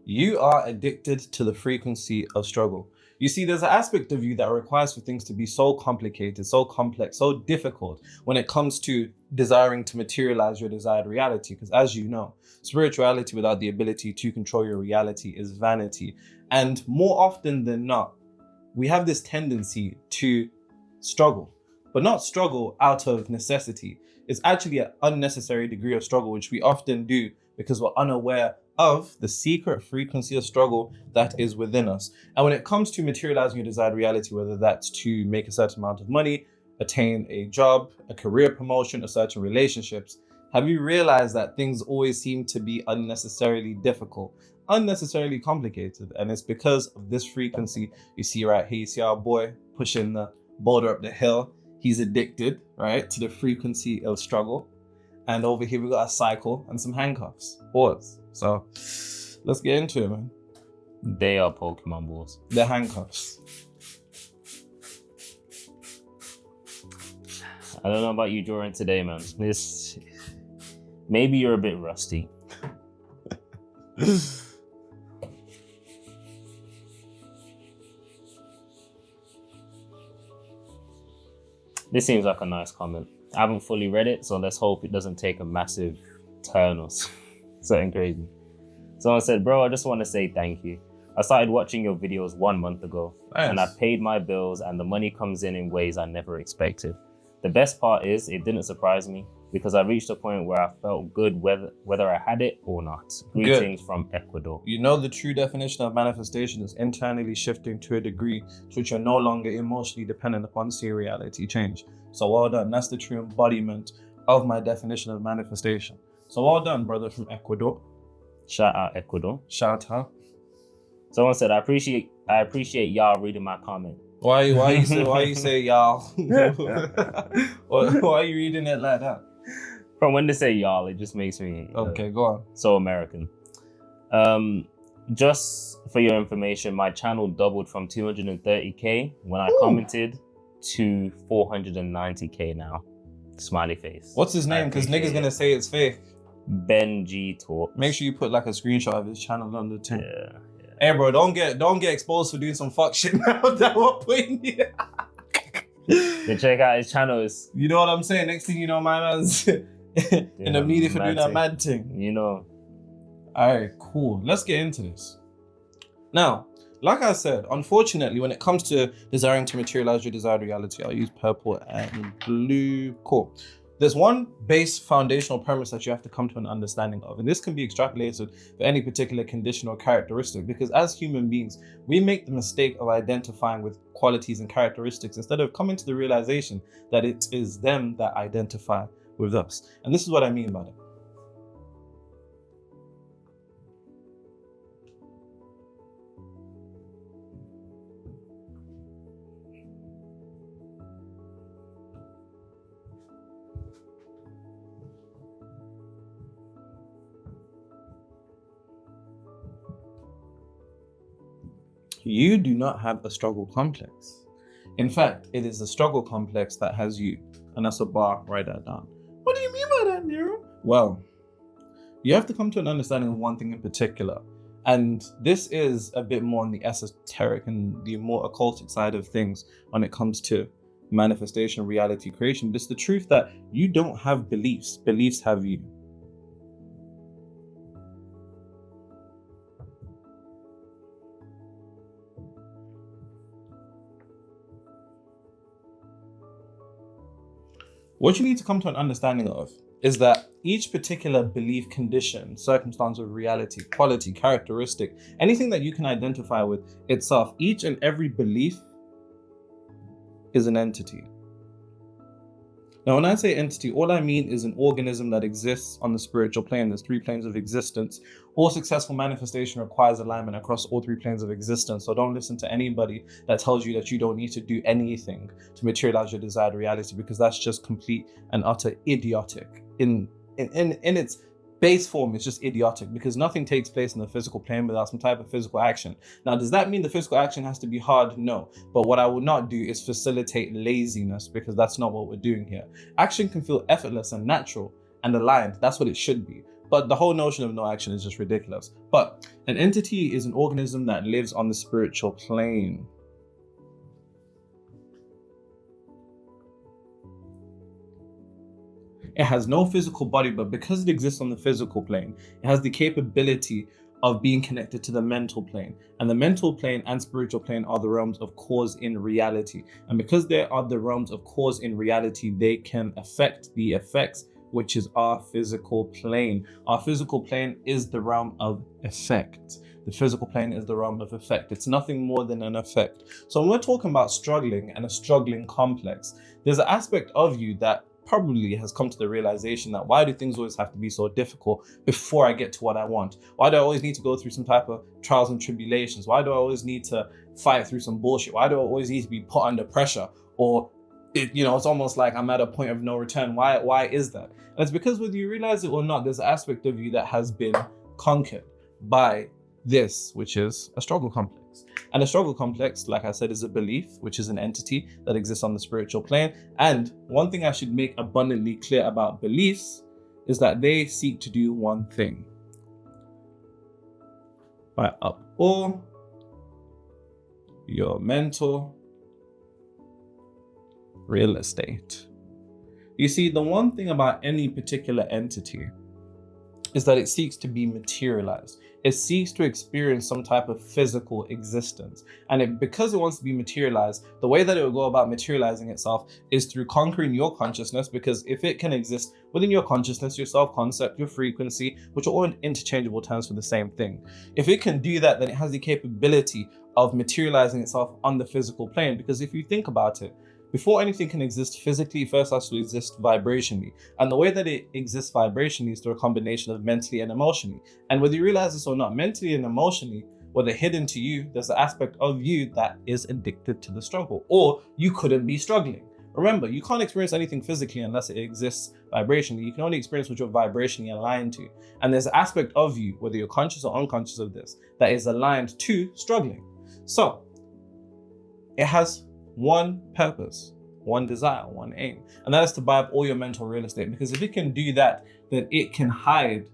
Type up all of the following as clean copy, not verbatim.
You are addicted to the frequency of struggle. You see, there's an aspect of you that requires for things to be so complicated, so complex, so difficult when it comes to desiring to materialize your desired reality. Because as you know, spirituality without the ability to control your reality is vanity. And more often than not, we have this tendency to struggle, but not struggle out of necessity. It's actually an unnecessary degree of struggle, which we often do because we're unaware of the secret frequency of struggle that is within us. And when it comes to materializing your desired reality, whether that's to make a certain amount of money, attain a job, a career promotion, or certain relationships, have you realized that things always seem to be unnecessarily difficult, unnecessarily complicated? And it's because of this frequency. You see right here, you see our boy pushing the boulder up the hill. He's addicted, right, to the frequency of struggle. And over here, we got a cycle and some handcuffs. Pause. So let's get into it, man. They are Pokemon balls. The handcuffs. I don't know about you, Jordan, today, man. Maybe you're a bit rusty. This seems like a nice comment. I haven't fully read it, so let's hope it doesn't take a massive turn or something crazy. Someone said, bro, I just want to say thank you. I started watching your videos 1 month ago, Nice. And I paid my bills and the money comes in ways I never expected. The best part is it didn't surprise me because I reached a point where I felt good whether I had it or not. Greetings from Ecuador. You know, the true definition of manifestation is internally shifting to a degree to which you're no longer emotionally dependent upon seeing reality change. So well done. That's the true embodiment of my definition of manifestation. So well done, brother from Ecuador. Shout out Ecuador. Shout out. Someone said, I appreciate y'all reading my comment. Why you say y'all? Why are you reading it like that? From when they say y'all, it just makes me Okay, go on. so American. Just for your information, my channel doubled from 230k when I commented to 490k now. Smiley face. What's his name? Because niggas gonna say it's fake. Ben G Talks. Make sure you put like a screenshot of his channel on the thing. Yeah. Hey bro, don't get exposed for doing some fuck shit now. That what point? Then check out his channel. You know what I'm saying? Next thing you know, my man's in the media for doing that mad thing. You know. Alright, cool. Let's get into this. Now, like I said, unfortunately, when it comes to desiring to materialize your desired reality, I'll use purple and blue. Cool. There's one base foundational premise that you have to come to an understanding of, and this can be extrapolated for any particular condition or characteristic, because as human beings, we make the mistake of identifying with qualities and characteristics instead of coming to the realization that it is them that identify with us. And this is what I mean by that. You do not have a struggle complex. In fact, it is the struggle complex that has you. And that's a bar, write that down. What do you mean by that, Nero? Well, you have to come to an understanding of one thing in particular. And this is a bit more on the esoteric and the more occultic side of things when it comes to manifestation, reality creation. But it's the truth that you don't have beliefs. Beliefs have you. What you need to come to an understanding of is that each particular belief, condition, circumstance of reality, quality, characteristic, anything that you can identify with itself, each and every belief is an entity. Now, when I say entity, all I mean is an organism that exists on the spiritual plane. There's 3 planes of existence. All successful manifestation requires alignment across all 3 planes of existence. So don't listen to anybody that tells you that you don't need to do anything to materialize your desired reality, because that's just complete and utter idiotic. In its base form, it's just idiotic, because nothing takes place in the physical plane without some type of physical action. Now, does that mean the physical action has to be hard? No. But what I will not do is facilitate laziness, because that's not what we're doing here. Action can feel effortless and natural and aligned. That's what it should be. But the whole notion of no action is just ridiculous. But an entity is an organism that lives on the spiritual plane. It has no physical body, but because it exists on the physical plane, it has the capability of being connected to the mental plane. And the mental plane and spiritual plane are the realms of cause in reality. And because they are the realms of cause in reality, they can affect the effects, which is our physical plane. Our physical plane is the realm of effect. The physical plane is the realm of effect. It's nothing more than an effect. So when we're talking about struggling and a struggling complex, there's an aspect of you that probably has come to the realization that why do things always have to be so difficult before I get to what I want? Why do I always need to go through some type of trials and tribulations? Why do I always need to fight through some bullshit? Why do I always need to be put under pressure? Or it's almost like I'm at a point of no return. Why is that? And it's because whether you realize it or not, there's an aspect of you that has been conquered by this, which is a struggle complex. And a struggle complex, like I said, is a belief, which is an entity that exists on the spiritual plane. And one thing I should make abundantly clear about beliefs is that they seek to do one thing: buy up all your mental real estate. You see, the one thing about any particular entity is that it seeks to be materialized. It seeks to experience some type of physical existence. And because it wants to be materialized, the way that it will go about materializing itself is through conquering your consciousness, because if it can exist within your consciousness, your self-concept, your frequency, which are all interchangeable terms for the same thing. If it can do that, then it has the capability of materializing itself on the physical plane. Because if you think about it, before anything can exist physically, it first has to exist vibrationally. And the way that it exists vibrationally is through a combination of mentally and emotionally. And whether you realize this or not, mentally and emotionally, whether hidden to you, there's an aspect of you that is addicted to the struggle, or you couldn't be struggling. Remember, you can't experience anything physically unless it exists vibrationally. You can only experience what you're vibrationally aligned to. And there's an aspect of you, whether you're conscious or unconscious of this, that is aligned to struggling. So it has one purpose, one desire, one aim, and that is to buy up all your mental real estate. Because if it can do that, then it can hide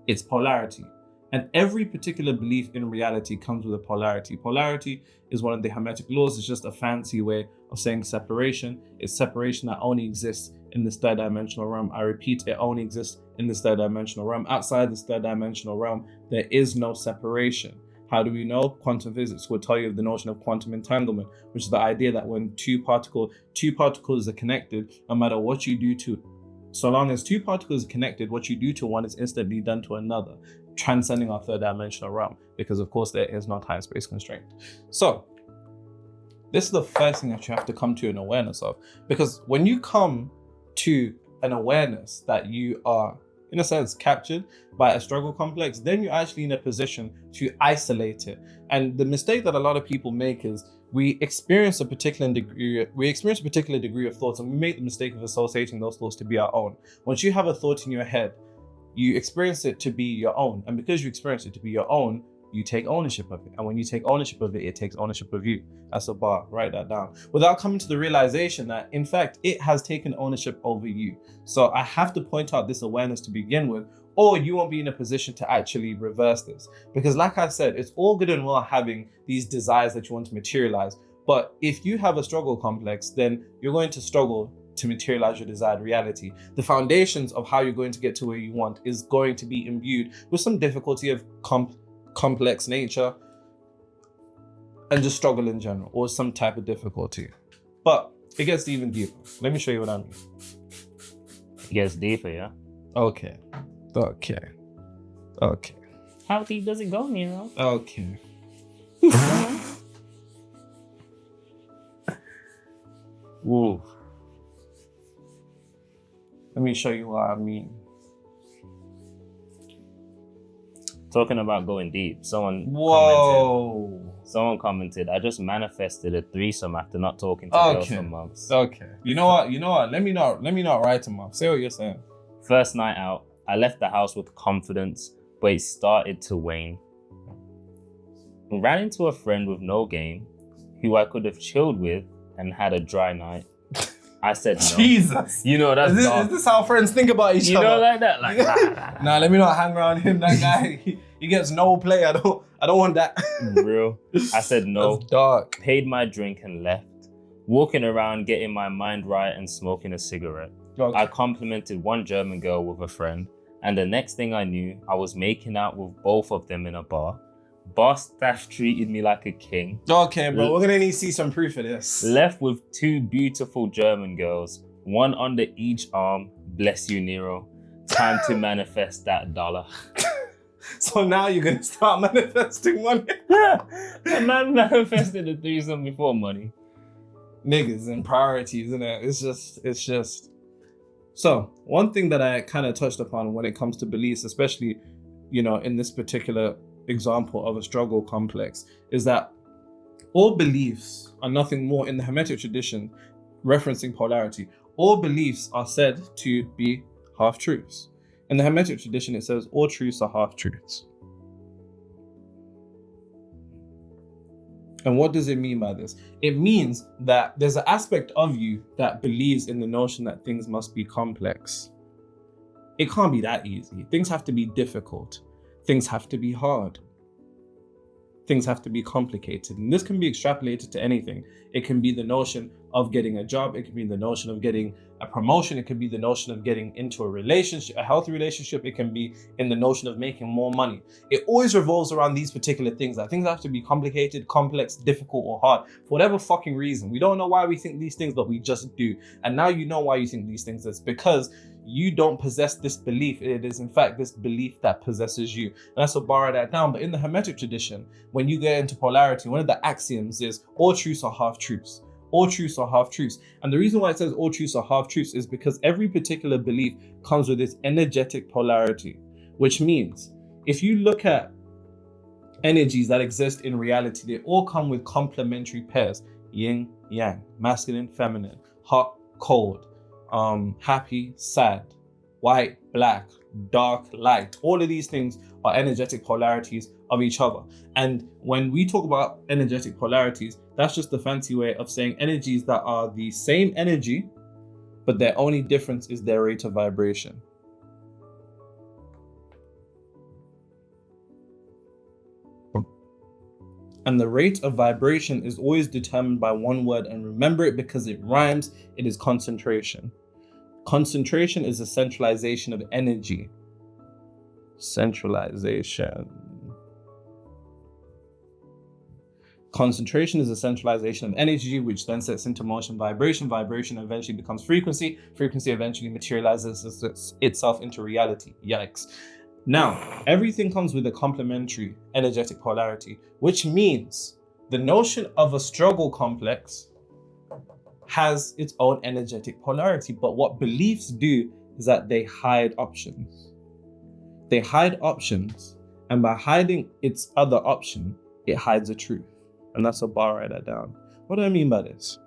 its polarity. And every particular belief in reality comes with a polarity. Polarity is one of the Hermetic laws. It's just a fancy way of saying separation. It's separation that only exists in this third dimensional realm. I repeat, it only exists in this third dimensional realm. Outside this third dimensional realm, there is no separation. How do we know? Quantum physics will tell you of the notion of quantum entanglement, which is the idea that when two particles are connected, no matter what you do to, so long as two particles are connected, what you do to one is instantly done to another, transcending our third dimensional realm, because of course there is no time-space constraint. So this is the first thing that you have to come to an awareness of, because when you come to an awareness that you are, in a sense, captured by a struggle complex, then you're actually in a position to isolate it. And the mistake that a lot of people make is we experience a particular degree of thoughts, and we make the mistake of associating those thoughts to be our own. Once you have a thought in your head, you experience it to be your own. And because you experience it to be your own, you take ownership of it. And when you take ownership of it, it takes ownership of you. That's a bar, write that down. Without coming to the realization that, in fact, it has taken ownership over you. So I have to point out this awareness to begin with, or you won't be in a position to actually reverse this. Because like I said, it's all good and well having these desires that you want to materialize. But if you have a struggle complex, then you're going to struggle to materialize your desired reality. The foundations of how you're going to get to where you want is going to be imbued with some difficulty of complex nature and just struggle in general, or some type of difficulty. But it gets even deeper. Let me show you what I mean. It gets deeper, yeah? Okay. How deep does it go, Nero? Okay. Woo. Let me show you what I mean. Talking about going deep, someone commented, I just manifested a threesome after not talking to girls for months. Okay. You know what? Let me not write them off. Say what you're saying. First night out, I left the house with confidence, but it started to wane. Ran into a friend with no game, who I could have chilled with and had a dry night. I said no. Jesus. You know, that's Is dark. this how friends think about each You other? know, like that? Like, Nah, let me not hang around him. That guy, he gets no play. I don't want that. Real. I said no. That's dark. Paid my drink and left. Walking around, getting my mind right and smoking a cigarette. Okay. I complimented one German girl with a friend, and the next thing I knew, I was making out with both of them in a bar. Bar staff treated me like a king. Okay, bro, we're gonna need to see some proof of this. Left with 2 beautiful German girls, one under each arm. Bless you, Nero. Time to manifest that dollar. So now you're gonna start manifesting money. The man manifested a threesome before money. Niggas and priorities, isn't it? It's just. So one thing that I kind of touched upon when it comes to beliefs, especially, in this particular example of a struggle complex, is that all beliefs are nothing more in the Hermetic tradition, referencing polarity. All beliefs are said to be half-truths. In the Hermetic tradition, it says all truths are half-truths. And what does it mean by this? It means that there's an aspect of you that believes in the notion that things must be complex. It can't be that easy. Things have to be difficult. Things have to be hard. Things have to be complicated. And this can be extrapolated to anything. It can be the notion of getting a job. It can be the notion of getting a promotion. It could be the notion of getting into a relationship, a healthy relationship. It can be in the notion of making more money. It always revolves around these particular things. That things have to be complicated, complex, difficult, or hard. For whatever fucking reason. We don't know why we think these things, but we just do. And now you know why you think these things. It's because you don't possess this belief. It is in fact this belief that possesses you. And that's what borrow that down. But in the Hermetic tradition, when you get into polarity, one of the axioms is all truths are half-truths. All truths are half-truths. And the reason why it says all truths are half-truths is because every particular belief comes with its energetic polarity, which means if you look at energies that exist in reality, they all come with complementary pairs: yin, yang, masculine, feminine, hot, cold, happy, sad, white, black, dark, light. All of these things are energetic polarities of each other. And when we talk about energetic polarities, that's just the fancy way of saying energies that are the same energy, but their only difference is their rate of vibration. And the rate of vibration is always determined by one word, and remember it because it rhymes. It is concentration. Concentration is a centralization of energy. Centralization. Concentration is a centralization of energy, which then sets into motion vibration. Vibration eventually becomes frequency. Frequency eventually materializes itself into reality. Yikes. Now, everything comes with a complementary energetic polarity, which means the notion of a struggle complex has its own energetic polarity. But what beliefs do is that they hide options. They hide options, and by hiding its other option, it hides a truth. And that's a bar, write that down. What do I mean by this?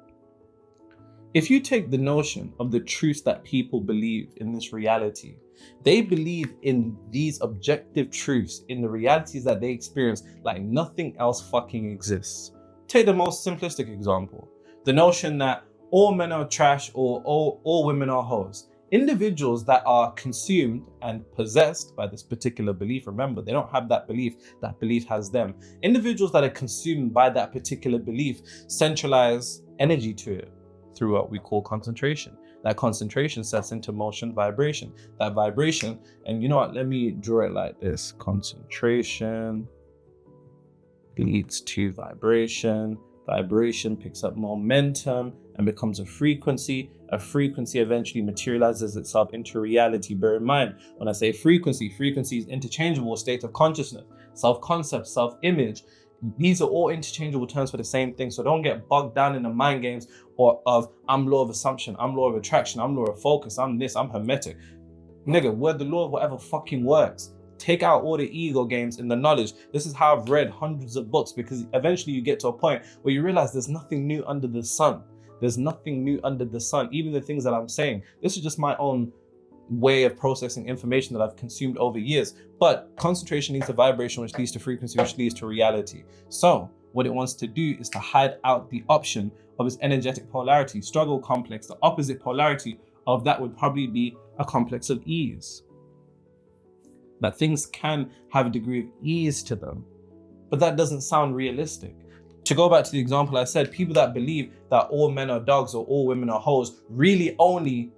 If you take the notion of the truths that people believe in this reality, they believe in these objective truths, in the realities that they experience, like nothing else fucking exists. Take the most simplistic example, the notion that all men are trash or all women are hoes. Individuals that are consumed and possessed by this particular belief, remember, they don't have that belief has them. Individuals that are consumed by that particular belief centralize energy to it through what we call concentration. That concentration sets into motion vibration. That vibration, and you know what, let me draw it like this. Concentration leads to vibration. Vibration picks up momentum and becomes a frequency. A frequency eventually materializes itself into reality. Bear in mind, when I say frequency, frequency is interchangeable state of consciousness, self-concept, self-image. These are all interchangeable terms for the same thing. So don't get bogged down in the mind games or of I'm law of assumption, I'm law of attraction, I'm law of focus, I'm this, I'm hermetic. Nigga, we're the law of whatever fucking works. Take out all the ego games and the knowledge. This is how I've read hundreds of books, because eventually you get to a point where you realize there's nothing new under the sun. There's nothing new under the sun. Even the things that I'm saying, this is just my own way of processing information that I've consumed over years. But concentration leads to vibration, which leads to frequency, which leads to reality. So what it wants to do is to hide out the option of its energetic polarity. Struggle complex, the opposite polarity of that would probably be a complex of ease. That things can have a degree of ease to them, but that doesn't sound realistic. To go back to the example I said, people that believe that all men are dogs or all women are hoes really only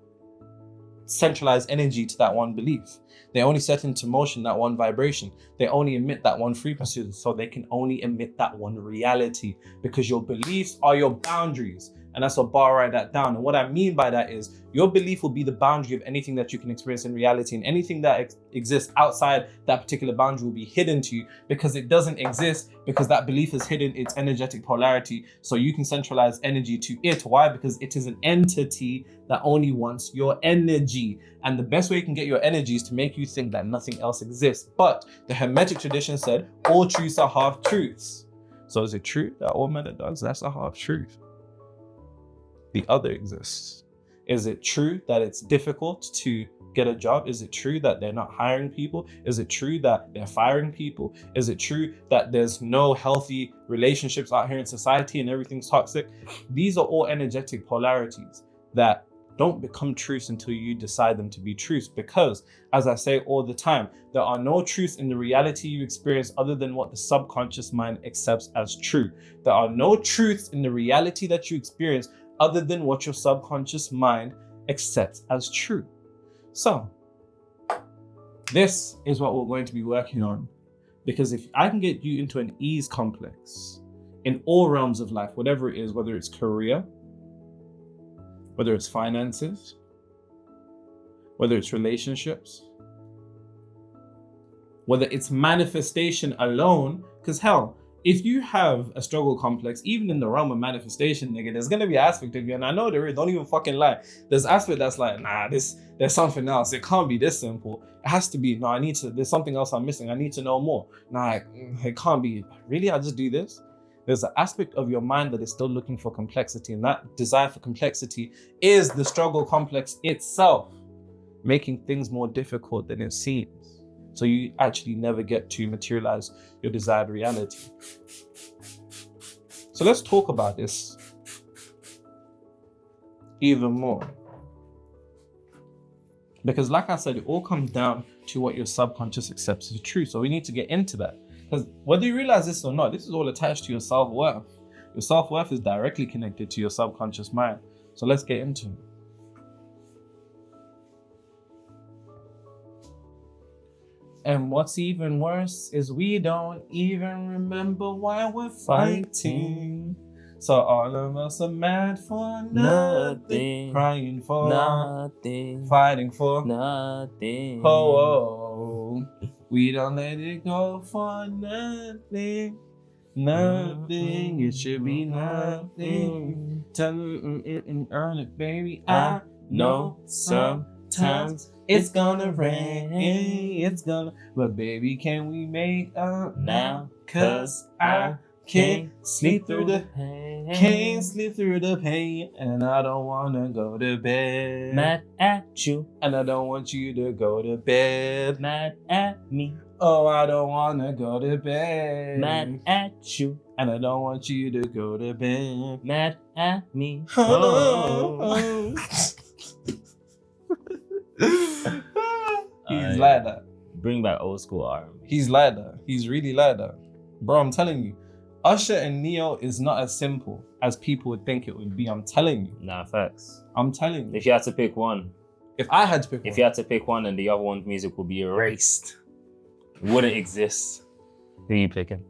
centralize energy to that one belief. They only set into motion that one vibration. They only emit that one frequency, so they can only emit that one reality, because your beliefs are your boundaries. And that's what bar write that down. And what I mean by that is your belief will be the boundary of anything that you can experience in reality, and anything that exists outside that particular boundary will be hidden to you, because it doesn't exist, because that belief is hidden its energetic polarity. So you can centralize energy to it. Why? Because it is an entity that only wants your energy. And the best way you can get your energy is to make you think that nothing else exists. But the Hermetic tradition said all truths are half truths. So is it true that all men are dogs? That's a half truth. The other exists. Is it true that it's difficult to get a job? Is it true that they're not hiring people? Is it true that they're firing people? Is it true that there's no healthy relationships out here in society and everything's toxic? These are all energetic polarities that don't become truths until you decide them to be truths. Because, as I say all the time, there are no truths in the reality you experience other than what the subconscious mind accepts as true. There are no truths in the reality that you experience other than what your subconscious mind accepts as true. So, this is what we're going to be working on. Because if I can get you into an ease complex in all realms of life, whatever it is, whether it's career, whether it's finances, whether it's relationships, whether it's manifestation alone, because hell, if you have a struggle complex, even in the realm of manifestation, nigga, there's gonna be an aspect of you, and I know there is, don't even fucking lie. There's aspect that's like, nah, there's something else. It can't be this simple. It has to be, no, there's something else I'm missing. I need to know more. Nah, it can't be, really, I just do this? There's an aspect of your mind that is still looking for complexity, and that desire for complexity is the struggle complex itself, making things more difficult than it seems. So you actually never get to materialize your desired reality. So let's talk about this even more. Because like I said, it all comes down to what your subconscious accepts as true. So we need to get into that. Because whether you realize this or not, this is all attached to your self-worth. Your self-worth is directly connected to your subconscious mind. So let's get into it. And what's even worse is we don't even remember why we're fighting. So all of us are mad for nothing, crying for nothing, fighting for nothing. Oh, we don't let it go for nothing, nothing. It should be nothing. Tell it and earn it, baby. I know sometimes it's gonna rain, but baby, can we make up now? Cause I can't sleep through the pain, and I don't wanna go to bed. Mad at you, and I don't want you to go to bed. Mad at me. Oh, I don't wanna go to bed. Mad at you, and I don't want you to go to bed. Mad at me. Oh. He's like that. Bring back old school R&B. He's like that. He's really like that. Bro, I'm telling you, Usher and Neo is not as simple as people would think it would be. I'm telling you. Nah, facts. I'm telling you. If you had to pick one. If I had to pick one. If you had to pick one and the other one's music would be erased, wouldn't exist, who are you picking?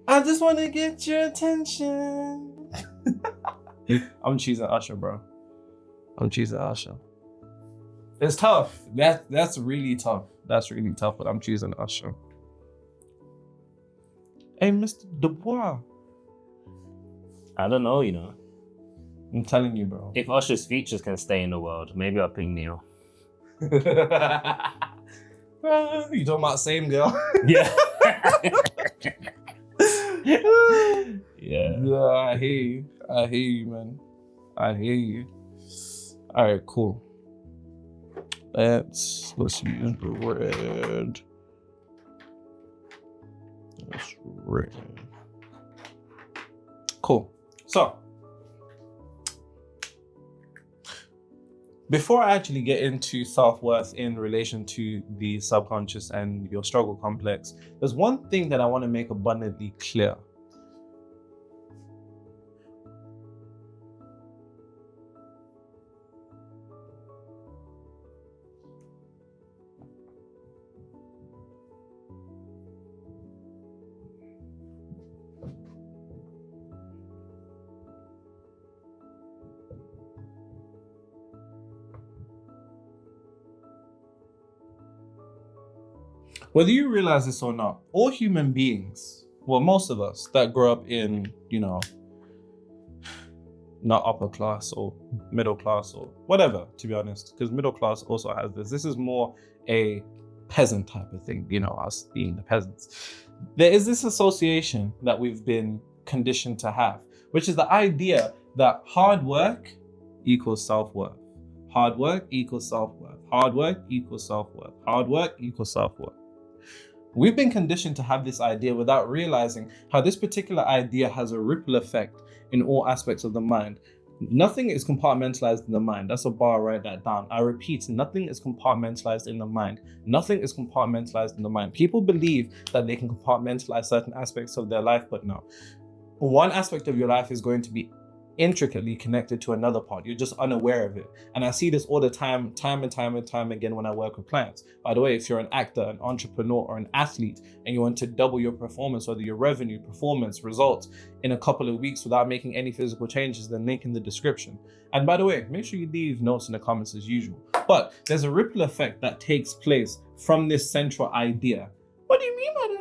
I just want to get your attention. I'm choosing Usher, bro. I'm choosing Usher. It's tough. That's really tough. That's really tough, but I'm choosing Usher. Hey, Mr. Dubois. I don't know, you know. I'm telling you, bro. If Usher's features can stay in the world, maybe I'll pick Neo. You talking about same girl? Yeah. Yeah. I hear you. I hear you, man. I hear you. All right, cool. Let's use the red. That's red. Cool. So, Before I actually get into self-worth in relation to the subconscious and your struggle complex, there's one thing that I want to make abundantly clear. Whether you realize this or not, all human beings, well, most of us that grow up in, not upper class or middle class or whatever, to be honest, because middle class also has this. This is more a peasant type of thing, us being the peasants. There is this association that we've been conditioned to have, which is the idea that hard work equals self-worth. Hard work equals self-worth. Hard work equals self-worth. Hard work equals self-worth. We've been conditioned to have this idea without realizing how this particular idea has a ripple effect in all aspects of the mind. Nothing is compartmentalized in the mind. That's a bar, write that down. I repeat, nothing is compartmentalized in the mind. Nothing is compartmentalized in the mind. People believe that they can compartmentalize certain aspects of their life, but no. One aspect of your life is going to be intricately connected to another part. You're just unaware of it. And I see this all the time and time again when I work with clients. By the way, if you're an actor, an entrepreneur, or an athlete, and you want to double your performance, whether your revenue, performance, results in a couple of weeks without making any physical changes, then link in the description. And by the way, make sure you leave notes in the comments as usual. But there's a ripple effect that takes place from this central idea. What do you mean by that?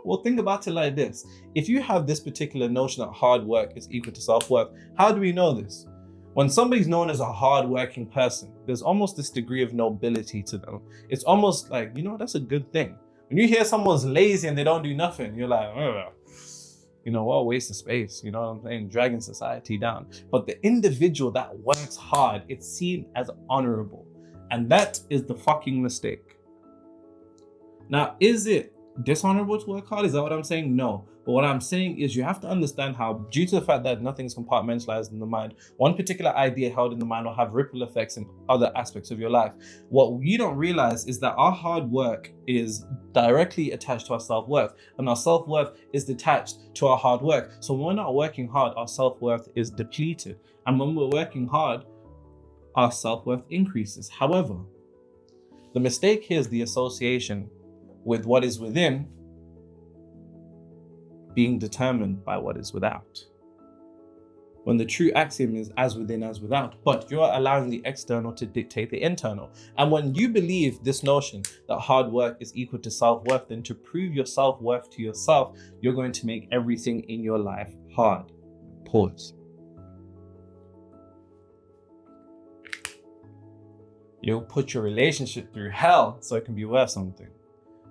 Well, think about it like this. If you have this particular notion that hard work is equal to self-worth, how do we know this? When somebody's known as a hard-working person, there's almost this degree of nobility to them. It's almost like, that's a good thing. When you hear someone's lazy and they don't do nothing, you're like, what a waste of space, you know what I'm saying? Dragging society down. But the individual that works hard, it's seen as honorable. And that is the fucking mistake. Now, is it dishonorable to work hard? Is that what I'm saying? No. But what I'm saying is you have to understand how, due to the fact that nothing is compartmentalized in the mind, one particular idea held in the mind will have ripple effects in other aspects of your life. What you don't realize is that our hard work is directly attached to our self-worth, and our self-worth is detached to our hard work. So when we're not working hard, our self-worth is depleted. And when we're working hard, our self-worth increases. However, the mistake here is the association with what is within being determined by what is without. When the true axiom is as within, as without, but you're allowing the external to dictate the internal. And when you believe this notion that hard work is equal to self-worth, then to prove your self-worth to yourself, you're going to make everything in your life hard. Pause. You'll put your relationship through hell so it can be worth something.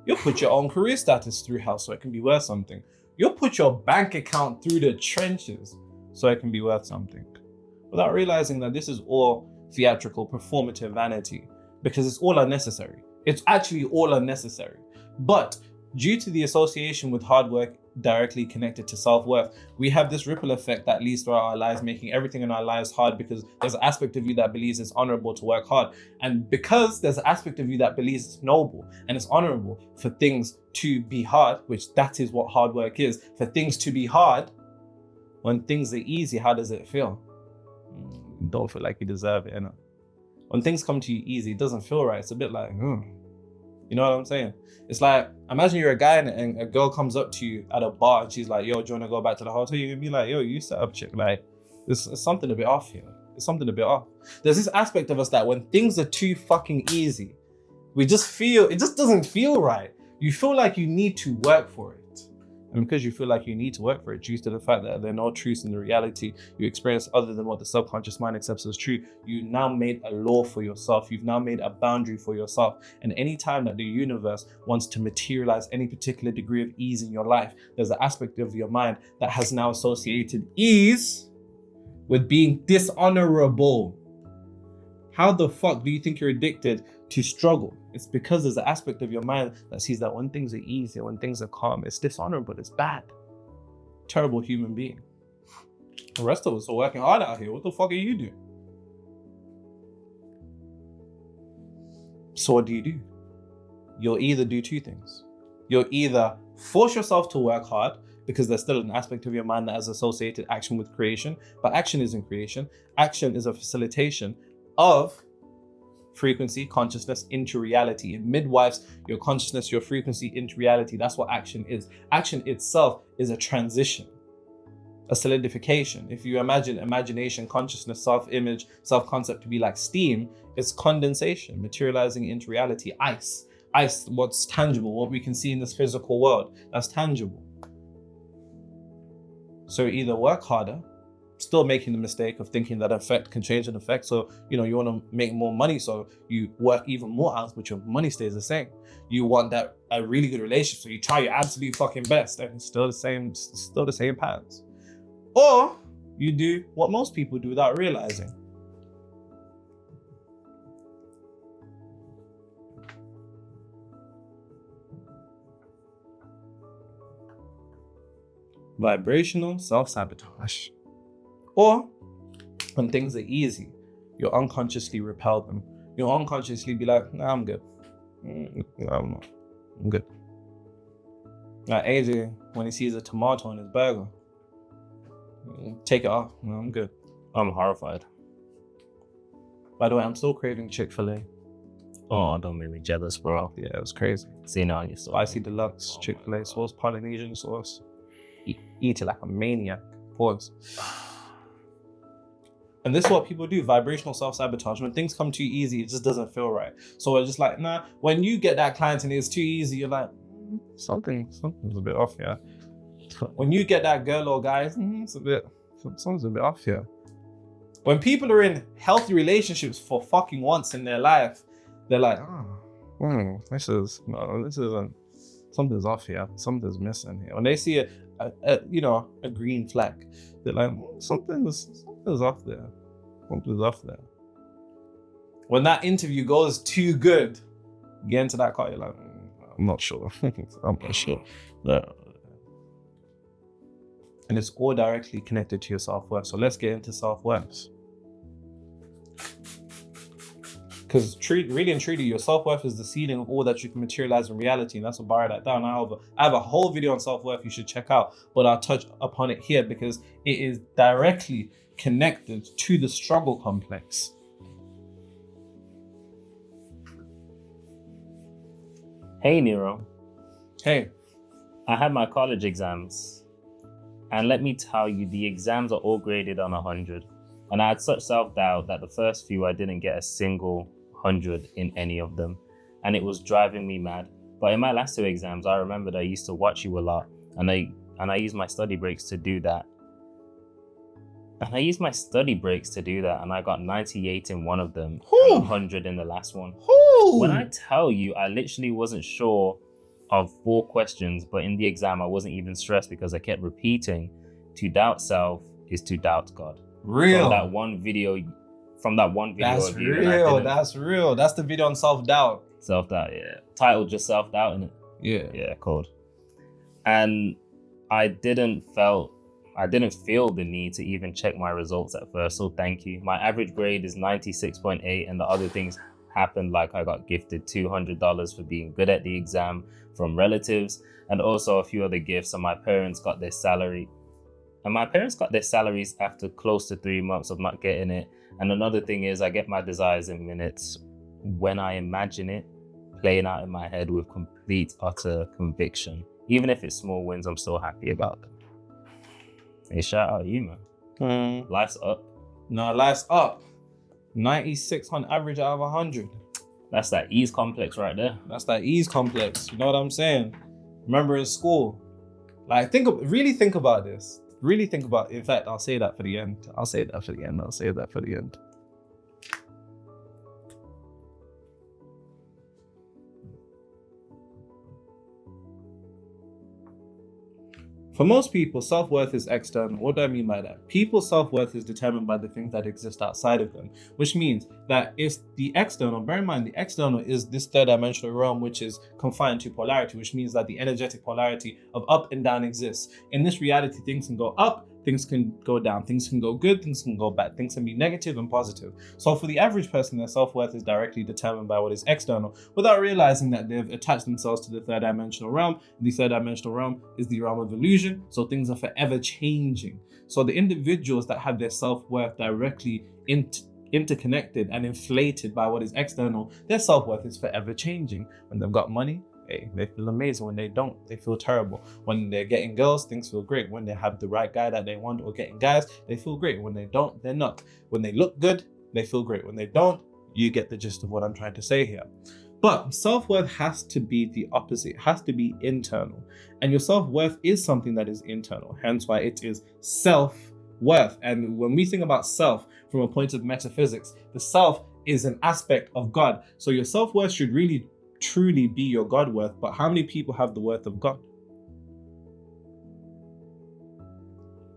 You'll put your own career status through hell so it can be worth something. You'll put your bank account through the trenches so it can be worth something. Without realizing that this is all theatrical, performative vanity, because it's all unnecessary. It's actually all unnecessary. But due to the association with hard work directly connected to self-worth, we have this ripple effect that leads throughout our lives, making everything in our lives hard, because there's an aspect of you that believes it's honorable to work hard. And because there's an aspect of you that believes it's noble and it's honorable for things to be hard, which that is what hard work is, for things to be hard, when things are easy, how does it feel? You don't feel like you deserve it, When things come to you easy, it doesn't feel right. It's a bit like, You know what I'm saying? It's like, imagine you're a guy and a girl comes up to you at a bar and she's like, yo, do you want to go back to the hotel? You're going to be like, yo, you set up, chick. Like, there's something a bit off here. There's something a bit off. There's this aspect of us that when things are too fucking easy, it just doesn't feel right. You feel like you need to work for it. And because you feel like you need to work for it, due to the fact that there are no truths in the reality you experience other than what the subconscious mind accepts as true, you now made a law for yourself. You've now made a boundary for yourself. And any time that the universe wants to materialize any particular degree of ease in your life, there's an aspect of your mind that has now associated ease with being dishonorable. How the fuck do you think you're addicted to struggle? It's because there's an aspect of your mind that sees that when things are easy, when things are calm, it's dishonorable, it's bad. Terrible human being. The rest of us are working hard out here. What the fuck are you doing? So what do? You'll either do two things. You'll either force yourself to work hard, because there's still an aspect of your mind that has associated action with creation, but action isn't creation. Action is a facilitation of frequency, consciousness into reality. It midwives your consciousness, your frequency into reality. That's what action is. Action itself is a transition, a solidification. If you imagine imagination, consciousness, self-image, self-concept to be like steam, it's condensation, materializing into reality. Ice, what's tangible, what we can see in this physical world, that's tangible. So either work harder, still making the mistake of thinking that effect can change an effect. So, you want to make more money, so you work even more hours, but your money stays the same. You want a really good relationship, so you try your absolute fucking best, and it's still the same patterns. Or you do what most people do without realizing. Vibrational self-sabotage. Or when things are easy, you'll unconsciously repel them. You'll unconsciously be like, nah, I'm good. I'm good. Like AJ, when he sees a tomato in his burger, take it off. No, I'm good. I'm horrified. By the way, I'm still craving Chick-fil-A. Oh, don't make me jealous, bro. Yeah, it was crazy. See now you saw Spicy deluxe Chick-fil-A sauce, Polynesian sauce. Eat it like a maniac. Pause. And this is what people do, vibrational self-sabotage. When things come too easy, it just doesn't feel right. So we're just like, nah, when you get that client and it's too easy, you're like, something's a bit off here. When you get that girl or guy, something's a bit off here. When people are in healthy relationships for fucking once in their life, they're like, this isn't, something's off here. Something's missing here. When they see a green flag, they're like, something's off there. Something's off there. When that interview goes too good, you get into that car, you're like, I'm not sure. I'm not sure. And it's all directly connected to your self-worth. So let's get into self-worth. Because really and truly, your self-worth is the ceiling of all that you can materialize in reality. And that's what Barry that down. I have a whole video on self-worth you should check out, but I'll touch upon it here because it is directly connected to the struggle complex. Hey, Nero. Hey. I had my college exams. And let me tell you, the exams are all graded on 100. And I had such self-doubt that the first few I didn't get a single 100 in any of them. And it was driving me mad. But in my last two exams, I remembered I used to watch you a lot. And I used my study breaks to do that. And I got 98 in one of them, and 100 in the last one. When I tell you, I literally wasn't sure of 4 questions, but in the exam, I wasn't even stressed because I kept repeating, to doubt self is to doubt God. Real. From that one video That's of you. Real. That's real. That's the video on self-doubt. Self-doubt, yeah. Titled just self-doubt, innit? Yeah. Yeah, cool. And I didn't feel the need to even check my results at first, so thank you. My average grade is 96.8, and the other things happened, like I got gifted $200 for being good at the exam from relatives, and also a few other gifts, and my parents got their salary. And my parents got their salaries after close to 3 months of not getting it. And another thing is I get my desires in minutes when I imagine it playing out in my head with complete, utter conviction. Even if it's small wins, I'm still happy about them. Hey, shout out to you, man. Life's up. No, life's up. 96 on average out of 100. That's that ease complex right there. That's that ease complex. You know what I'm saying? Remember in school, like really think about this. Really think about it. In fact, I'll say that for the end. I'll save that for the end. For most people, self-worth is external. What do I mean by that? People's self-worth is determined by the things that exist outside of them, which means that if the external, bear in mind, the external is this third dimensional realm, which is confined to polarity, which means that the energetic polarity of up and down exists. In this reality, things can go up, things can go down, things can go good, things can go bad, things can be negative and positive. So for the average person, their self-worth is directly determined by what is external without realizing that they've attached themselves to the third dimensional realm. The third dimensional realm is the realm of illusion, so things are forever changing. So the individuals that have their self-worth directly interconnected and inflated by what is external, their self-worth is forever changing. When they've got money, hey, they feel amazing. When they don't, they feel terrible. When they're getting girls, things feel great. When they have the right guy that they want, or getting guys, they feel great. When they don't, they're not. When they look good, they feel great. When they don't, you get the gist of what I'm trying to say here. But self-worth has to be the opposite. It has to be internal. And your self-worth is something that is internal. Hence why it is self-worth. And when we think about self from a point of metaphysics, the self is an aspect of God. So your self-worth should really truly be your God worth. But how many people have the worth of God?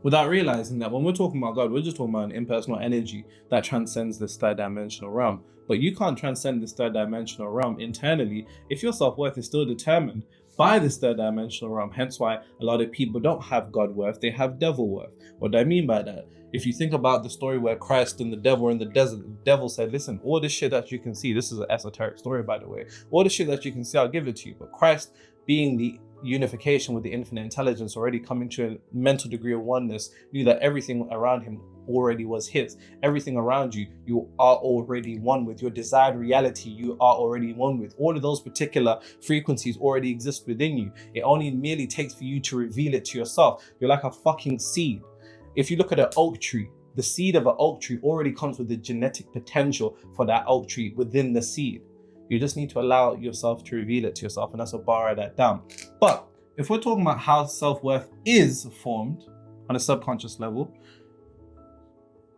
Without realizing that when we're talking about God, we're just talking about an impersonal energy that transcends this third dimensional realm. But you can't transcend this third dimensional realm internally if your self-worth is still determined by this third dimensional realm. Hence why a lot of people don't have God worth, they have devil worth. What do I mean by that? If you think about the story where Christ and the devil were in the desert, the devil said, listen, all this shit that you can see, this is an esoteric story, by the way, all the shit that you can see, I'll give it to you. But Christ, being the unification with the infinite intelligence, already coming to a mental degree of oneness, knew that everything around him already was his. Everything around you, you are already one with. Your desired reality, you are already one with. All of those particular frequencies already exist within you. It only merely takes for you to reveal it to yourself. You're like a fucking seed. If you look at an oak tree, the seed of an oak tree already comes with the genetic potential for that oak tree within the seed. You just need to allow yourself to reveal it to yourself, and that's what borrow that down. But if we're talking about how self-worth is formed on a subconscious level,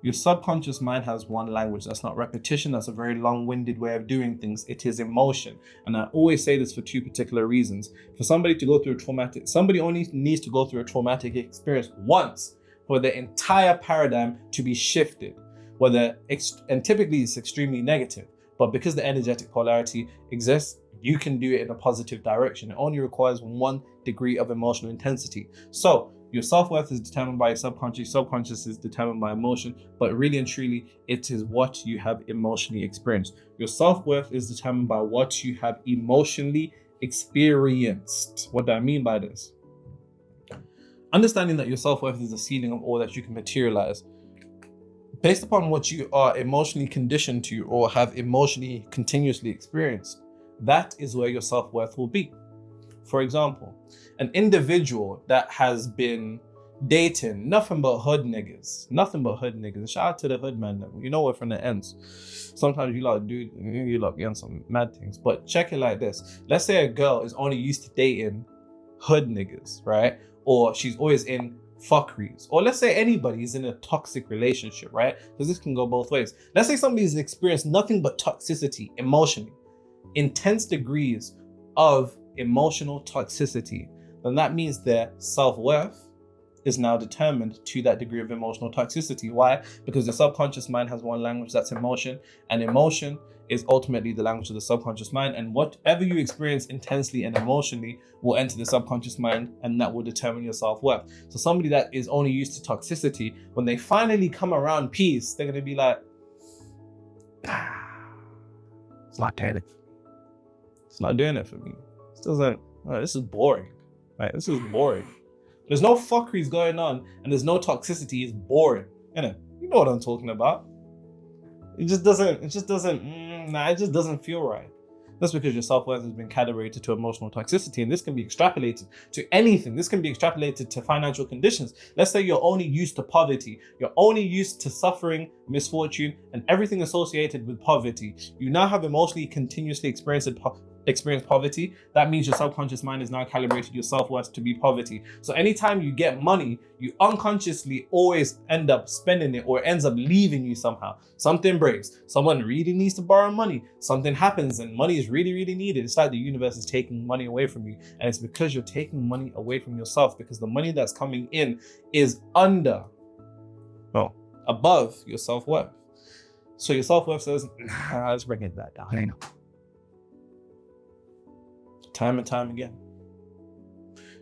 your subconscious mind has one language. That's not repetition. That's a very long-winded way of doing things. It is emotion. And I always say this for two particular reasons. For somebody to go through somebody only needs to go through a traumatic experience once for the entire paradigm to be shifted. And typically it's extremely negative. But because the energetic polarity exists, you can do it in a positive direction. It only requires 1 degree of emotional intensity. So your self-worth is determined by your subconscious. Subconscious is determined by emotion. But really and truly, it is what you have emotionally experienced. Your self-worth is determined by what you have emotionally experienced. What do I mean by this? Understanding that your self-worth is the ceiling of all that you can materialize. Based upon what you are emotionally conditioned to or have emotionally continuously experienced, that is where your self-worth will be. For example, an individual that has been dating nothing but hood niggas. Shout out to the hood man. You know we're from the ends. Sometimes you lot get some mad things. But check it like this. Let's say a girl is only used to dating hood niggas, right? Or she's always in fuckeries, or let's say anybody's in a toxic relationship, right? Because this can go both ways. Let's say somebody's experienced nothing but toxicity emotionally, intense degrees of emotional toxicity, then that means their self-worth is now determined to that degree of emotional toxicity. Why? Because the subconscious mind has one language, that's emotion, and emotion is ultimately the language of the subconscious mind, and whatever you experience intensely and emotionally will enter the subconscious mind, and that will determine your self-worth. So somebody that is only used to toxicity, when they finally come around peace, they're gonna be like, it's not doing it. It's not doing it for me. It doesn't, this is boring. Right? This is boring. There's no fuckeries going on and there's no toxicity. It's boring. You know what I'm talking about. It just doesn't feel right. That's because your self-worth has been calibrated to emotional toxicity, and this can be extrapolated to anything. This can be extrapolated to financial conditions. Let's say you're only used to poverty. You're only used to suffering, misfortune, and everything associated with poverty. You now have emotionally continuously experienced poverty. That means your subconscious mind is now calibrated your self-worth to be poverty. So anytime you get money, you unconsciously always end up spending it, or it ends up leaving you somehow. Something breaks. Someone really needs to borrow money. Something happens and money is really, really needed. It's like the universe is taking money away from you. And it's because you're taking money away from yourself, because the money that's coming in is above your self-worth. So your self-worth says, let's bring it back down. I know. Time and time again.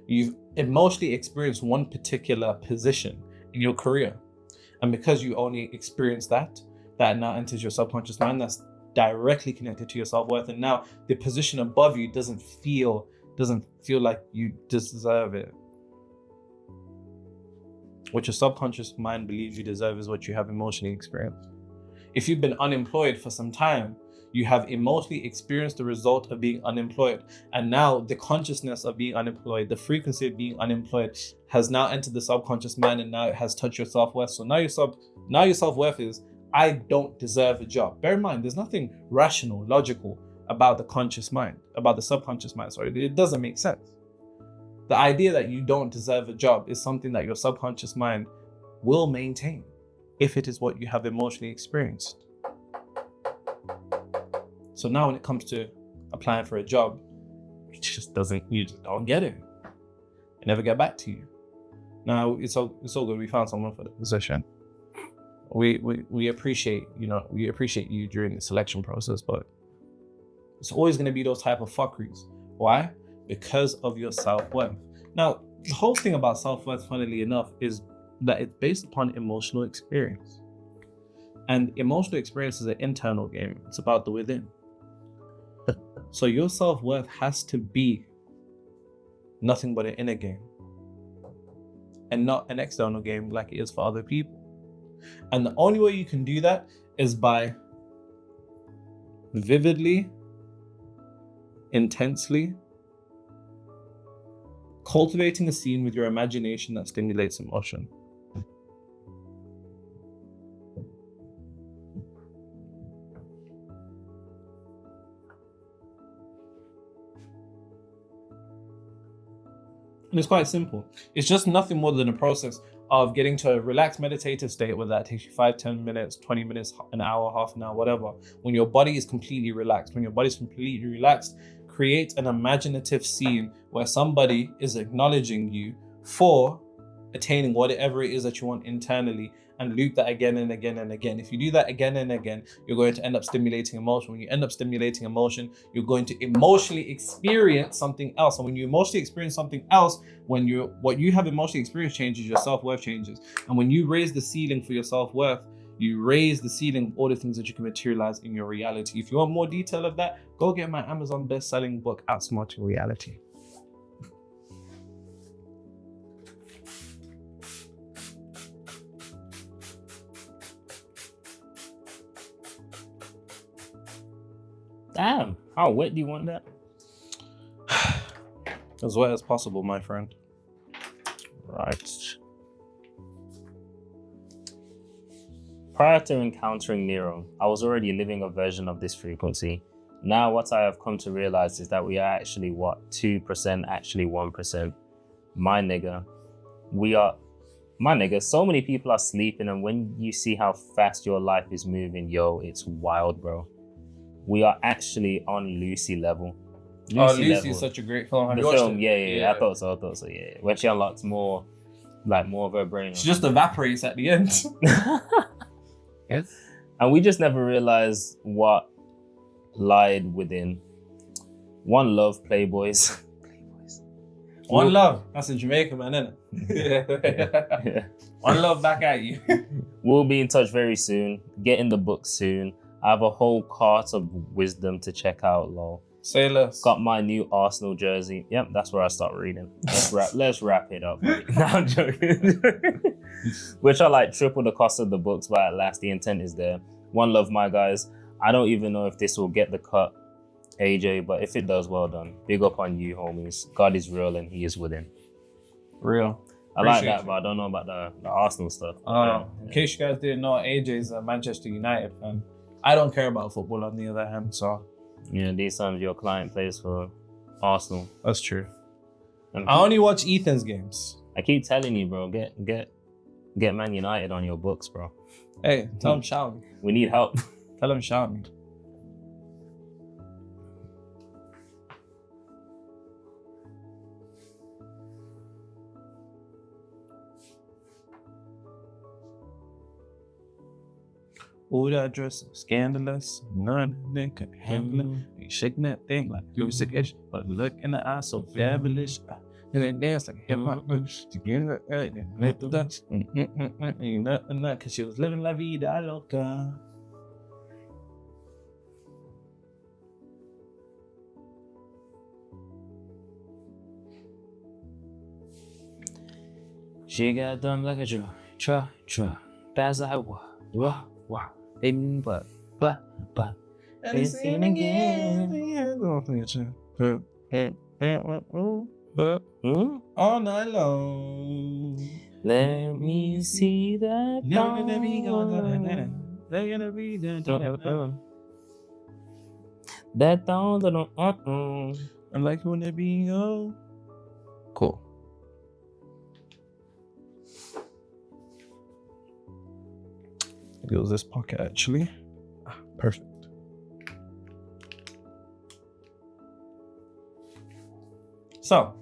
You've emotionally experienced one particular position in your career. And because you only experience that now enters your subconscious mind, that's directly connected to your self-worth. And now the position above you doesn't feel like you deserve it. What your subconscious mind believes you deserve is what you have emotionally experienced. If you've been unemployed for some time, you have emotionally experienced the result of being unemployed. And now the consciousness of being unemployed, the frequency of being unemployed has now entered the subconscious mind, and now it has touched your self-worth. So now your self-worth is, I don't deserve a job. Bear in mind, there's nothing rational, logical about the conscious mind, about the subconscious mind. Sorry, it doesn't make sense. The idea that you don't deserve a job is something that your subconscious mind will maintain if it is what you have emotionally experienced. So now when it comes to applying for a job, you just don't get it. It never get back to you. Now it's all good. We found someone for the position. We appreciate you during the selection process, but it's always going to be those type of fuckeries. Why? Because of your self-worth. Now, the whole thing about self-worth, funnily enough, is that it's based upon emotional experience. And emotional experience is an internal game. It's about the within. So your self-worth has to be nothing but an inner game and not an external game like it is for other people. And the only way you can do that is by vividly, intensely cultivating a scene with your imagination that stimulates emotion. And it's quite simple. It's just nothing more than a process of getting to a relaxed meditative state, whether that takes you 5, 10 minutes, 20 minutes, an hour, half an hour, whatever. When your body is completely relaxed, create an imaginative scene where somebody is acknowledging you for attaining whatever it is that you want internally, and loop that again and again and again. If you do that again and again, you're going to end up stimulating emotion. When you end up stimulating emotion, you're going to emotionally experience something else. And when you emotionally experience something else, what you have emotionally experienced changes, your self-worth changes. And when you raise the ceiling for your self-worth, you raise the ceiling of all the things that you can materialize in your reality. If you want more detail of that, go get my Amazon best-selling book, Outsmart Your Reality. Damn, how wet do you want that? As wet as possible, my friend. Right. Prior to encountering Nero, I was already living a version of this frequency. Now what I have come to realize is that we are actually 2%, actually 1%. My nigga, so many people are sleeping, and when you see how fast your life is moving, it's wild, bro. We are actually on Lucy level. Lucy is such a great film. Have you watched it? Yeah. I thought so. Yeah. When she unlocks more of her brain. She just evaporates at the end. Yes. And we just never realized what lied within. One love, Playboys. One love. That's in Jamaica, man, isn't it? Yeah. One love back at you. We'll be in touch very soon. Get in the book soon. I have a whole cart of wisdom to check out, lol. Say less. Got my new Arsenal jersey. Yep, that's where I start reading. Let's wrap it up. No, I'm joking. Which are like triple the cost of the books, but at last the intent is there. One love, my guys. I don't even know if this will get the cut, AJ, but if it does, well done. Big up on you, homies. God is real and he is within. Real. I like that, but I don't know about the Arsenal stuff. In case you guys didn't know, AJ's a Manchester United fan. I don't care about football on the other hand, so. Yeah, these times your client plays for Arsenal. That's true. And I only watch Ethan's games. I keep telling you, bro, get Man United on your books, bro. Hey, tell him shout me. We need help. Tell him shout me. All that dress so scandalous, none of them could handle it. You shaking that thing like you sick, but look in the eye so fabulous. and then dance like hip hop. Because she was living la vida loca. She got dumb like a draw. Fast like wah. Baby, but. And he's singing again. All night long. Let me see that. That thong. I like when they be go. Cool. It was this pocket actually. Perfect. So,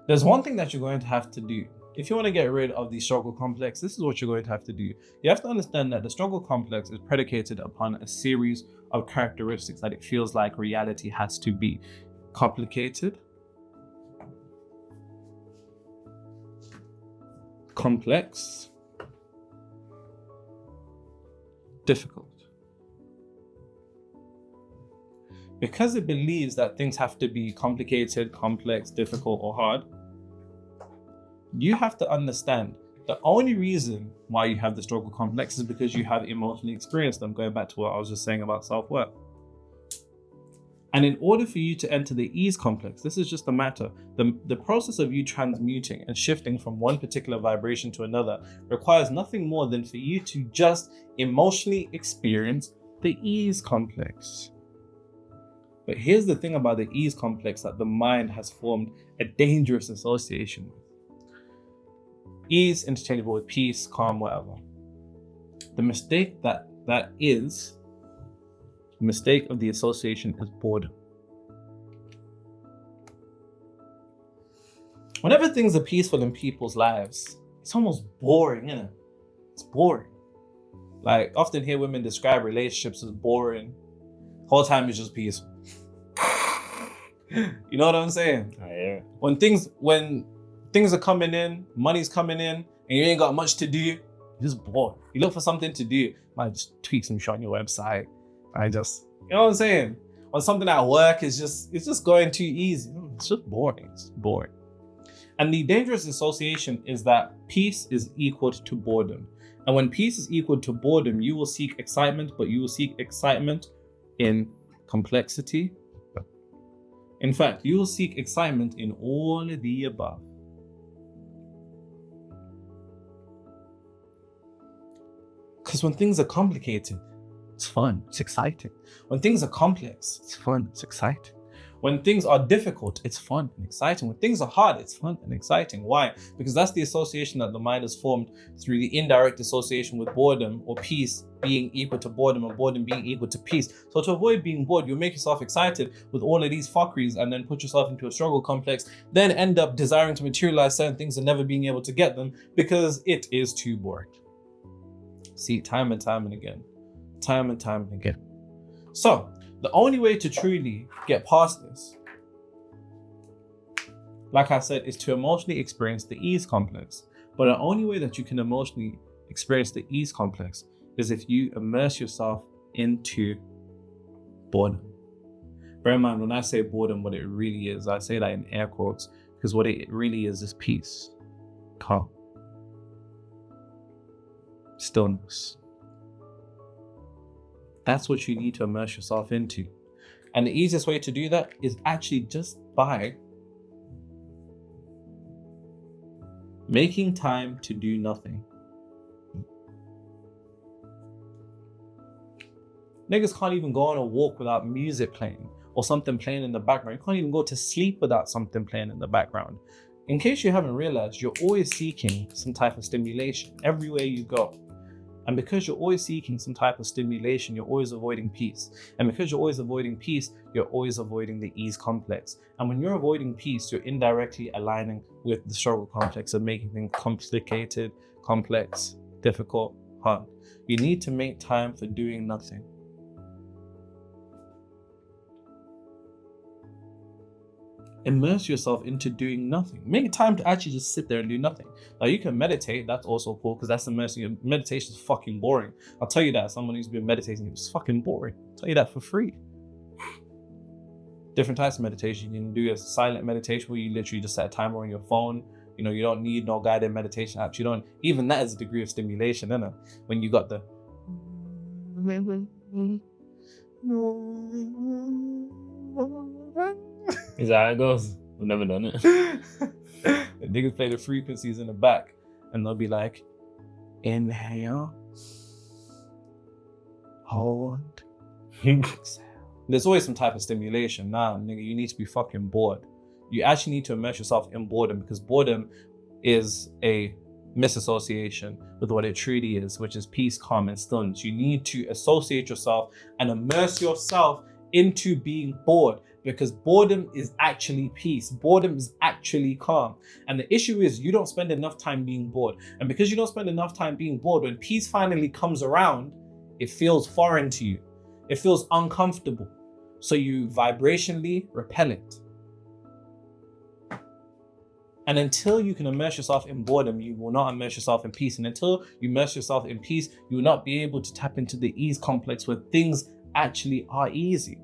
there's one thing that you're going to have to do. If you want to get rid of the struggle complex, this is what you're going to have to do. You have to understand that the struggle complex is predicated upon a series of characteristics that it feels like reality has to be. Complicated, complex, difficult. Because it believes that things have to be complicated, complex, difficult, or hard, you have to understand the only reason why you have the struggle complex is because you have emotionally experienced them, going back to what I was just saying about self-worth. And in order for you to enter the ease complex, this is just a matter. The process of you transmuting and shifting from one particular vibration to another requires nothing more than for you to just emotionally experience the ease complex. But here's the thing about the ease complex that the mind has formed a dangerous association with. Ease interchangeable with peace, calm, whatever. The mistake the mistake of the association is boredom. Whenever things are peaceful in people's lives, it's almost boring, isn't it? It's boring. Like, often hear women describe relationships as boring. Whole time is just peaceful. You know what I'm saying? I hear it. When things are coming in, money's coming in, and you ain't got much to do, you're just bored. You look for something to do. Might just tweak some shit on your website. You know what I'm saying? Or something at work is just going too easy. It's just boring. It's boring. And the dangerous association is that peace is equal to boredom. And when peace is equal to boredom, you will seek excitement, but you will seek excitement in complexity. In fact, you will seek excitement in all of the above. Because when things are complicated, it's fun, it's exciting. When things are complex, it's fun, it's exciting. When things are difficult, it's fun and exciting. When things are hard, it's fun and exciting. Why? Because that's the association that the mind has formed through the indirect association with boredom, or peace being equal to boredom, and boredom being equal to peace. So to avoid being bored, you'll make yourself excited with all of these fuckeries and then put yourself into a struggle complex, then end up desiring to materialize certain things and never being able to get them because it is too boring. See, time and time and again. So, the only way to truly get past this, like I said, is to emotionally experience the ease complex. But the only way that you can emotionally experience the ease complex is if you immerse yourself into boredom. Bear in mind, when I say boredom, what it really is, I say that in air quotes, because what it really is peace, calm, stillness. That's what you need to immerse yourself into. And the easiest way to do that is actually just by making time to do nothing. Niggas can't even go on a walk without music playing or something playing in the background. You can't even go to sleep without something playing in the background. In case you haven't realized, you're always seeking some type of stimulation everywhere you go. And because you're always seeking some type of stimulation, you're always avoiding peace. And because you're always avoiding peace, you're always avoiding the ease complex. And when you're avoiding peace, you're indirectly aligning with the struggle complex of making things complicated, complex, difficult, hard. You need to make time for doing nothing. Immerse yourself into doing nothing. Make time to actually just sit there and do nothing. Like, you can meditate, that's also cool, because that's immersing. Meditation is fucking boring. I'll tell you that. Someone who's been meditating, it's fucking boring. I'll tell you that for free. Different types of meditation. You can do a silent meditation where you literally just set a timer on your phone. You know, you don't need no guided meditation apps. You don't, even that is a degree of stimulation, isn't it? When you got the Is that how it goes? I've never done it. the niggas play the frequencies in the back and they'll be like, inhale, hold, exhale. There's always some type of stimulation. Nah, nigga, you need to be fucking bored. You actually need to immerse yourself in boredom, because boredom is a misassociation with what it truly is, which is peace, calm, and stillness. You need to associate yourself and immerse yourself into being bored, because boredom is actually peace. Boredom is actually calm. And the issue is you don't spend enough time being bored. And because you don't spend enough time being bored, when peace finally comes around, it feels foreign to you. It feels uncomfortable. So you vibrationally repel it. And until you can immerse yourself in boredom, you will not immerse yourself in peace. And until you immerse yourself in peace, you will not be able to tap into the ease complex where things actually are easy.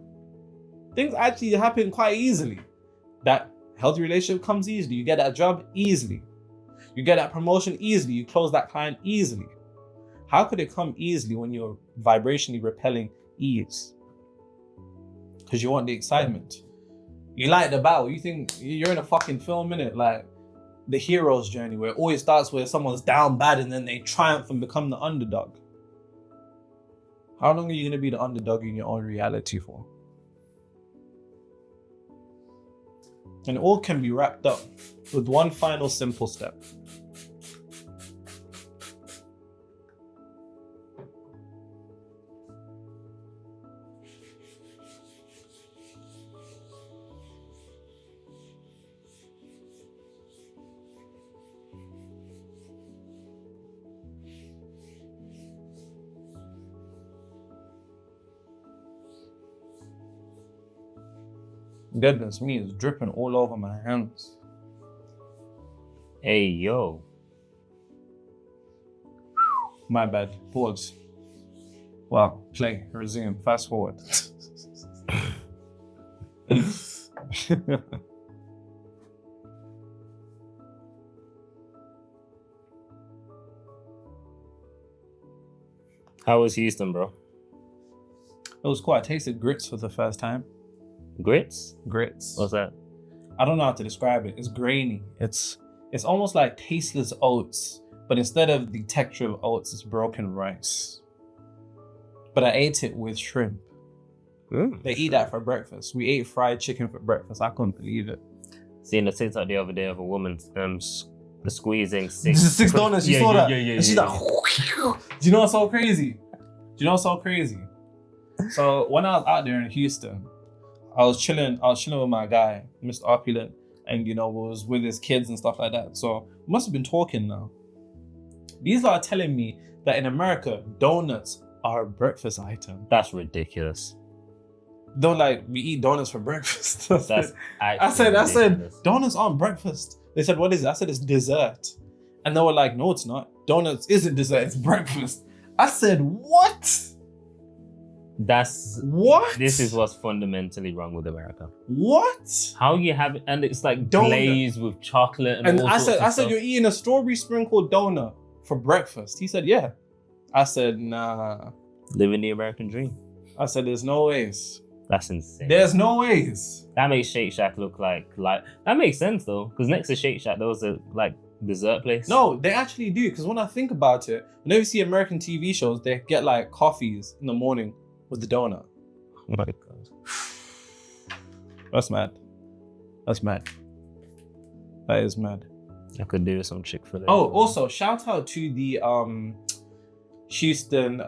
Things actually happen quite easily. That healthy relationship comes easily. You get that job easily. You get that promotion easily. You close that client easily. How could it come easily when you're vibrationally repelling ease? Because you want the excitement. You like the battle. You think you're in a fucking film, innit? Like the hero's journey, where it always starts where someone's down bad and then they triumph and become the underdog. How long are you going to be the underdog in your own reality for? And it all can be wrapped up with one final simple step. Goodness me, it's dripping all over my hands. Hey, yo. My bad. Pause. Wow. Play. Resume. Fast forward. How was Houston, bro? It was cool. I tasted grits for the first time. Grits? Grits. What's that? I don't know how to describe it. It's grainy. It's almost like tasteless oats, but instead of the texture of oats, it's broken rice. But I ate it with shrimp. They eat that for breakfast. We ate fried chicken for breakfast. I couldn't believe it. Seeing the TikTok the other day of a woman squeezing six. Six donuts. You saw that? Yeah. And she's like, do you know what's so crazy? So when I was out there in Houston, I was chilling with my guy, Mr. Opulent, and was with his kids and stuff like that. So we must have been talking now. These are telling me that in America, donuts are a breakfast item. That's ridiculous. Don't like, we eat donuts for breakfast. That's I said, donuts aren't breakfast. They said, what is it? I said, it's dessert. And they were like, no, it's not. Donuts isn't dessert, it's breakfast. I said, what? What? This is what's fundamentally wrong with America. What? How you have it, and it's like donut glazed with chocolate and all I sorts of said, you're eating a strawberry sprinkled donut for breakfast. He said, yeah. I said, nah. Living the American dream. I said, there's no ways. That's insane. There's no ways. That makes Shake Shack look like that makes sense though, because next to Shake Shack there was a dessert place. No, they actually do, because when I think about it, whenever you see American TV shows, they get like coffees in the morning with the donut. Oh my god. That's mad. That is mad. I could do some Chick-fil-A. Oh, also shout out to the Houston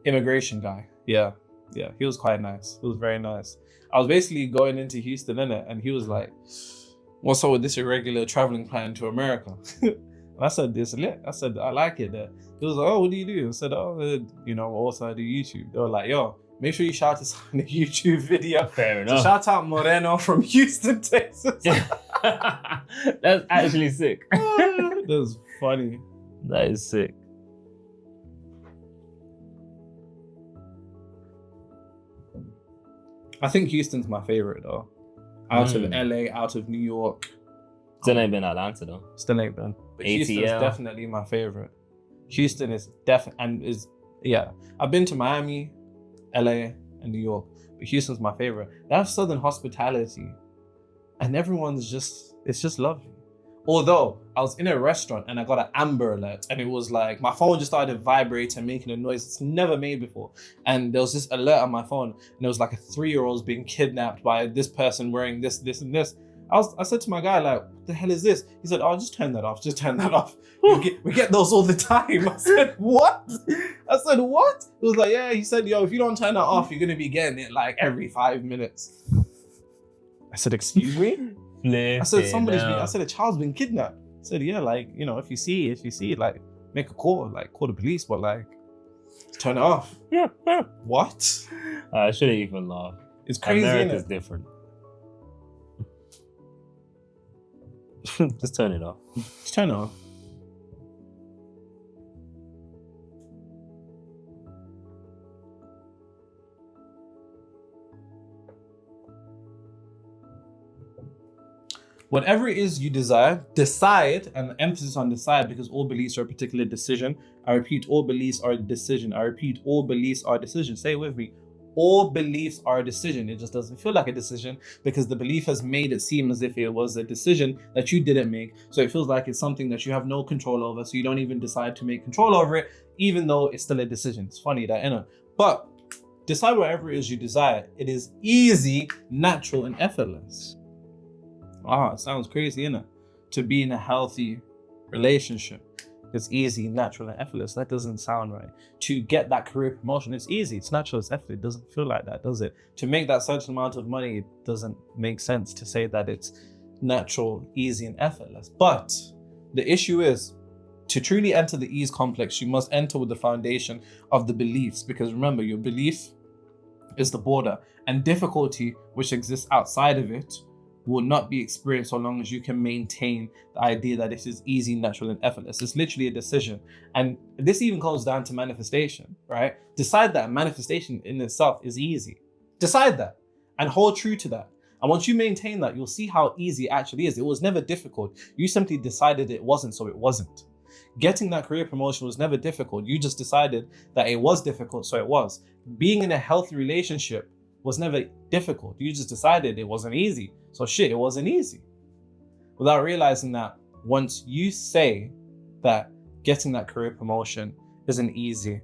immigration guy. Yeah, he was quite nice. He was very nice. I was basically going into Houston, innit? And he was like, what's up with this irregular traveling plan to America? And I said, this lit. I said, I like it there. He was like, oh, what do you do? I said, oh, also I do YouTube. They were like, yo, make sure you shout us on the YouTube video. Fair So enough. shout out Moreno from Houston, Texas. That's actually sick. That's funny. That is sick. I think Houston's my favorite though. Out of LA, out of New York. Still ain't been Atlanta though. Still ain't been. But Houston's ATL. definitely my favorite. Houston is I've been to Miami, LA, and New York, but Houston's my favorite. They have Southern hospitality, and it's just lovely. Although I was in a restaurant and I got an Amber Alert, and it was like my phone just started vibrating, making a noise it's never made before. And there was this alert on my phone, and it was like a 3-year-old being kidnapped by this person wearing this, and this. I said to my guy, like, what the hell is this? He said, oh, just turn that off. Just turn that off. We get those all the time. I said, what? It was like, yeah. He said, yo, if you don't turn that off, you're going to be getting it like every 5 minutes. I said, excuse me? I said, I said, a child's been kidnapped. I said, yeah, like, you know, if you see, like, make a call, like, call the police, but like, turn it off. Yeah. What? I shouldn't even laugh. It's crazy, America's innit? different. Just turn it off. Just turn it off. Whatever it is you desire, decide, and emphasis on decide, because all beliefs are a particular decision. I repeat, all beliefs are a decision. I repeat, all beliefs are a decision. Say it with me. All beliefs are a decision. It just doesn't feel like a decision because the belief has made it seem as if it was a decision that you didn't make. So it feels like it's something that you have no control over. So you don't even decide to make control over it, even though it's still a decision. It's funny that, you know. But decide whatever it is you desire. It is easy, natural, and effortless. It sounds crazy, innit? To be in a healthy relationship. It's easy, natural, and effortless. That doesn't sound right. To get that career promotion, it's easy, it's natural, it's effortless. It doesn't feel like that, does it? To make that certain amount of money, it doesn't make sense to say that it's natural, easy, and effortless. But the issue is, to truly enter the ease complex, you must enter with the foundation of the beliefs. Because remember, your belief is the border, and difficulty, which exists outside of it, will not be experienced so long as you can maintain the idea that it is easy, natural, and effortless. It's literally a decision. And this even comes down to manifestation, right? Decide that manifestation in itself is easy. Decide that and hold true to that. And once you maintain that, you'll see how easy it actually is. It was never difficult. You simply decided it wasn't, so it wasn't. Getting that career promotion was never difficult. You just decided that it was difficult, so it was. Being in a healthy relationship was never difficult. You just decided it wasn't easy. So it wasn't easy. Without realizing that once you say that getting that career promotion isn't easy,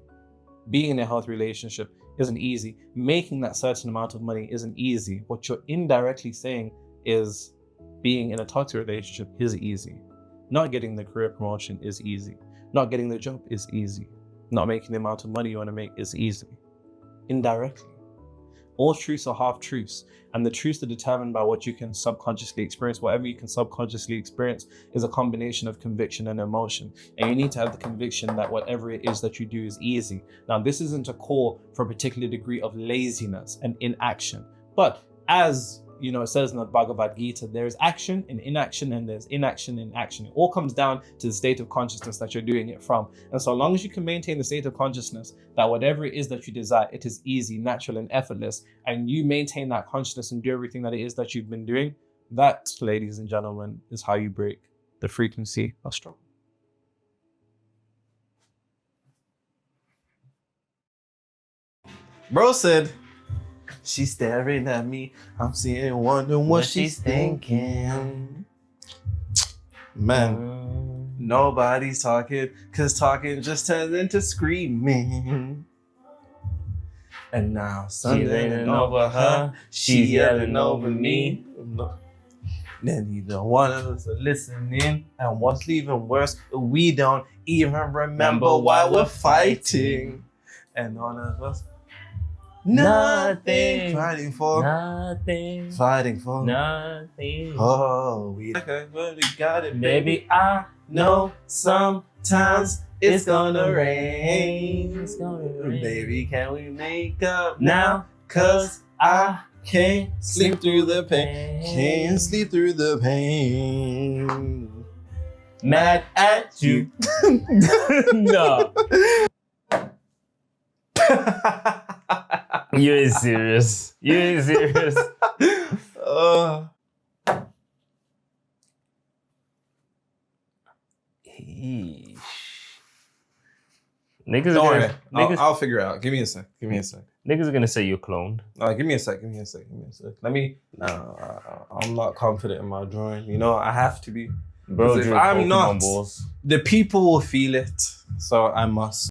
being in a healthy relationship isn't easy, making that certain amount of money isn't easy, what you're indirectly saying is being in a toxic relationship is easy. Not getting the career promotion is easy. Not getting the job is easy. Not making the amount of money you want to make is easy. Indirectly. All truths are half truths, and the truths are determined by what you can subconsciously experience. Whatever you can subconsciously experience is a combination of conviction and emotion. And you need to have the conviction that whatever it is that you do is easy. Now, this isn't a call for a particular degree of laziness and inaction, but as you know, it says in the Bhagavad Gita, there is action in inaction and there's inaction in action. It all comes down to the state of consciousness that you're doing it from. And so long as you can maintain the state of consciousness that whatever it is that you desire, it is easy, natural, and effortless, and you maintain that consciousness and do everything that it is that you've been doing, that, ladies and gentlemen, is how you break the frequency of struggle. Bro said, she's staring at me. I'm seeing, wondering what she's thinking. Man, nobody's talking, cause talking just turns into screaming. And now something yelling over her, she yelling over me. Then neither one of us are listening. And what's even worse, we don't even remember why we're fighting. And all of us Nothing. Fighting for. Nothing. Fighting for. Nothing. Oh, we got it, Baby, I know sometimes it's gonna rain. It's gonna rain. Baby, can we make up Now, Cause I can't sleep through the pain. Can't sleep through the pain. mad at you. No. You ain't serious. You ain't serious. Eesh. Niggas Don't are worry. gonna, I'll figure it out. Give me a sec. niggas are gonna say you're cloned. Give me a sec. I'm not confident in my drawing. You know, I have to be. Bro, If drew I'm Pokemon not, balls. the people will feel it. So I must.